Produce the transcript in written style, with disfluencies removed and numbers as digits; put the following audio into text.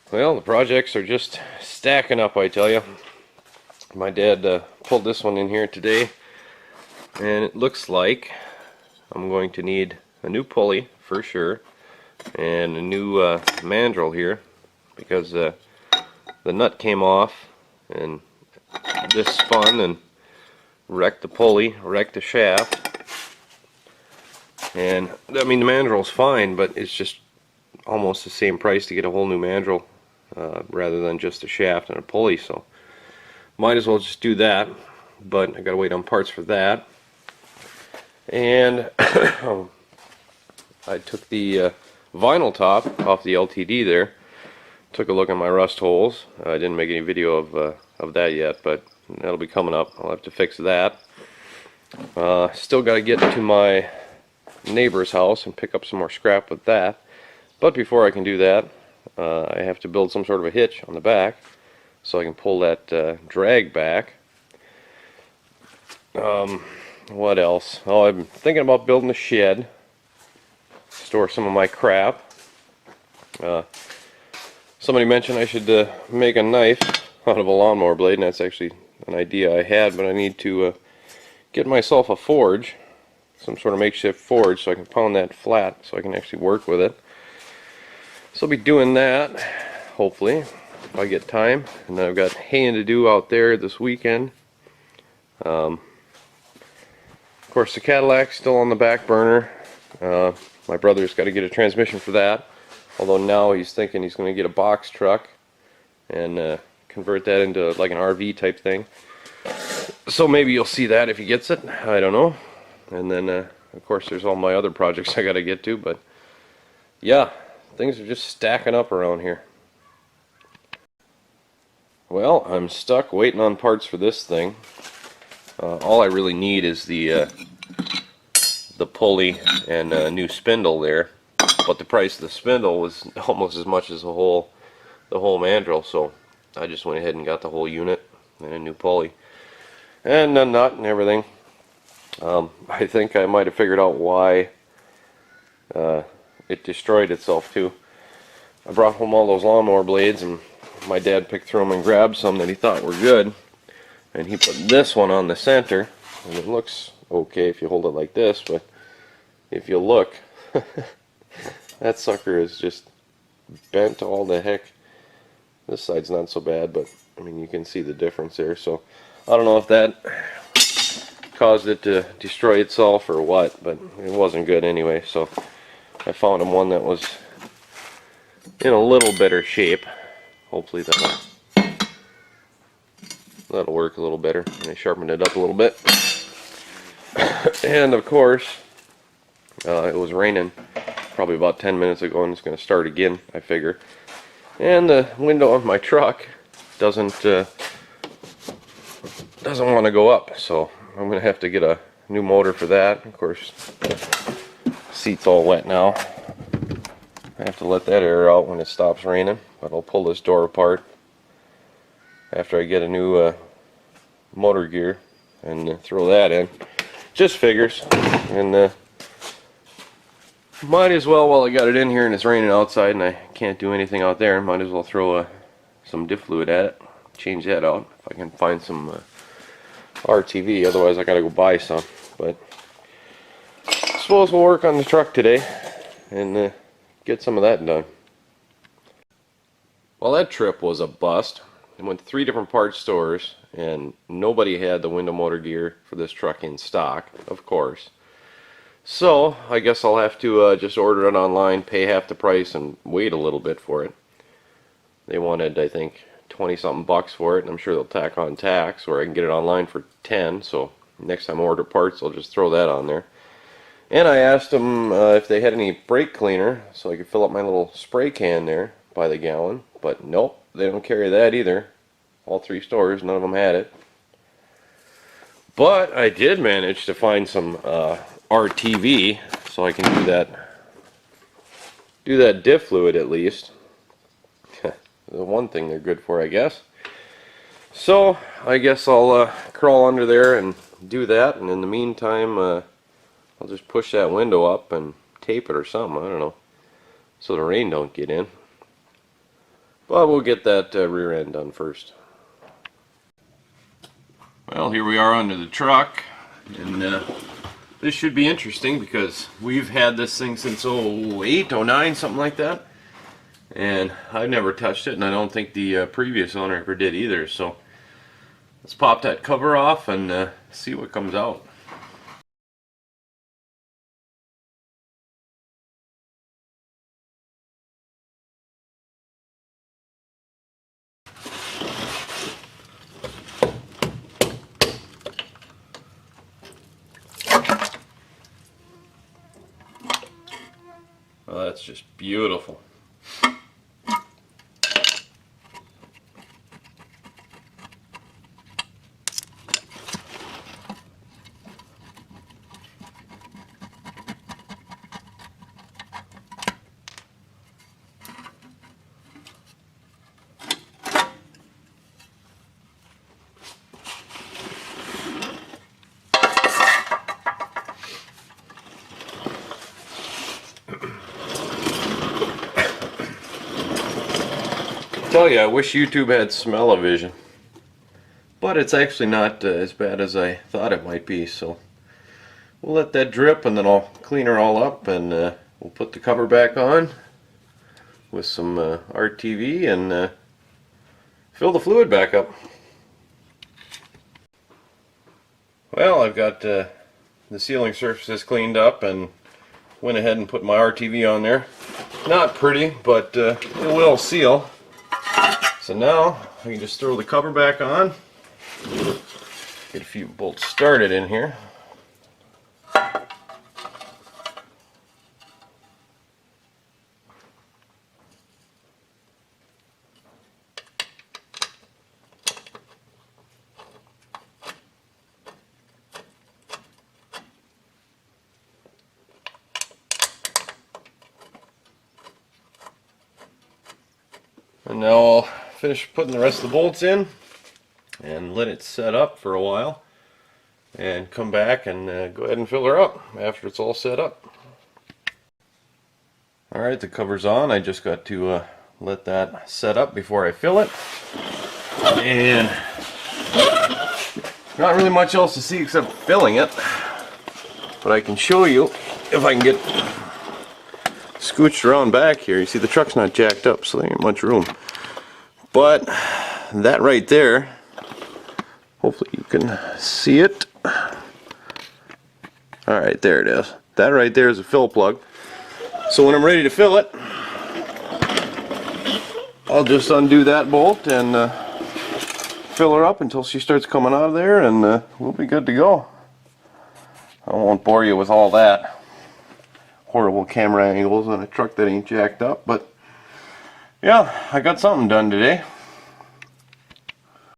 Well, the projects are just stacking up, I tell you. My dad pulled this one in here today, and it looks like I'm going to need a new pulley for sure, and a new mandrel here, because the nut came off, and this spun and wrecked the pulley, wrecked the shaft. And I mean, the mandrel's fine, but it's just almost the same price to get a whole new mandrel rather than just a shaft and a pulley, so might as well just do that. But I gotta wait on parts for that. And I took the vinyl top off the LTD there, took a look at my rust holes. I didn't make any video of that yet, but that'll be coming up. I'll have to fix that. Still gotta get to my neighbor's house and pick up some more scrap with that. But before I can do that, I have to build some sort of a hitch on the back so I can pull that drag back. What else? Oh, I'm thinking about building a shed, store some of my crap. Somebody mentioned I should make a knife out of a lawnmower blade, and that's actually an idea I had, but I need to get myself a forge, some sort of makeshift forge, so I can pound that flat so I can actually work with it. So I'll be doing that, hopefully, if I get time. And then I've got haying to do out there this weekend. Of course, the Cadillac's still on the back burner. My brother's got to get a transmission for that. Although now he's thinking he's going to get a box truck and convert that into like an RV type thing. So maybe you'll see that if he gets it. I don't know. And then, of course, there's all my other projects I got to get to. But yeah, things are just stacking up around here. Well, I'm stuck waiting on parts for this thing. All I really need is the pulley and a new spindle there. But the price of the spindle was almost as much as the whole mandrel, so I just went ahead and got the whole unit and a new pulley and a nut and everything. I think I might have figured out why it destroyed itself too. I brought home all those lawnmower blades, and my dad picked through them and grabbed some that he thought were good, and he put this one on the center, and it looks okay if you hold it like this, but if you look, that sucker is just bent all the heck. This side's not so bad, but I mean, you can see the difference there. So I don't know if that caused it to destroy itself or what, but it wasn't good anyway. So I found him one that was in a little better shape. Hopefully that'll work a little better. And I sharpened it up a little bit. And of course, it was raining probably about 10 minutes ago, and it's going to start again, I figure. And the window of my truck doesn't want to go up, so I'm going to have to get a new motor for that. Of course, seat's all wet now. I have to let that air out when it stops raining, but I'll pull this door apart after I get a new motor gear and throw that in. Just figures. And might as well, while I got it in here and it's raining outside and I can't do anything out there, might as well throw some Diff fluid at it, change that out if I can find some RTV. Otherwise I gotta go buy some. But I suppose we'll work on the truck today and get some of that done. Well, that trip was a bust. I went to 3 different parts stores and nobody had the window motor gear for this truck in stock, of course. So I guess I'll have to just order it online, pay half the price, and wait a little bit for it. They wanted, I think, 20-something bucks for it, and I'm sure they'll tack on tax, or I can get it online for 10. So next time I order parts, I'll just throw that on there. And I asked them if they had any brake cleaner, so I could fill up my little spray can there by the gallon. But nope, they don't carry that either. All 3 stores, none of them had it. But I did manage to find some RTV, so I can do that Diff fluid at least. The one thing they're good for, I guess. So I guess I'll crawl under there and do that, and in the meantime I'll just push that window up and tape it or something, I don't know, so the rain don't get in. But we'll get that rear end done first. Well, here we are under the truck, and this should be interesting because we've had this thing since 08, 09, something like that. And I've never touched it, and I don't think the previous owner ever did either. So let's pop that cover off and see what comes out. Well, that's just beautiful. Tell you, I wish YouTube had smell-o-vision, but it's actually not as bad as I thought it might be. So we'll let that drip, and then I'll clean her all up, and we'll put the cover back on with some RTV and fill the fluid back up. Well, I've got the sealing surfaces cleaned up and went ahead and put my RTV on there. Not pretty, but it will seal. So now I can just throw the cover back on, get a few bolts started in here. And now I'll finish putting the rest of the bolts in and let it set up for a while and come back and go ahead and fill her up after it's all set up. Alright, the cover's on. I just got to let that set up before I fill it. And not really much else to see except filling it, but I can show you if I can get scooched around back here. You see the truck's not jacked up, so there ain't much room. But that right there, hopefully you can see it. Alright, there it is. That right there is a fill plug. So when I'm ready to fill it, I'll just undo that bolt and fill her up until she starts coming out of there, and we'll be good to go. I won't bore you with all that. Horrible camera angles on a truck that ain't jacked up, but yeah, I got something done today.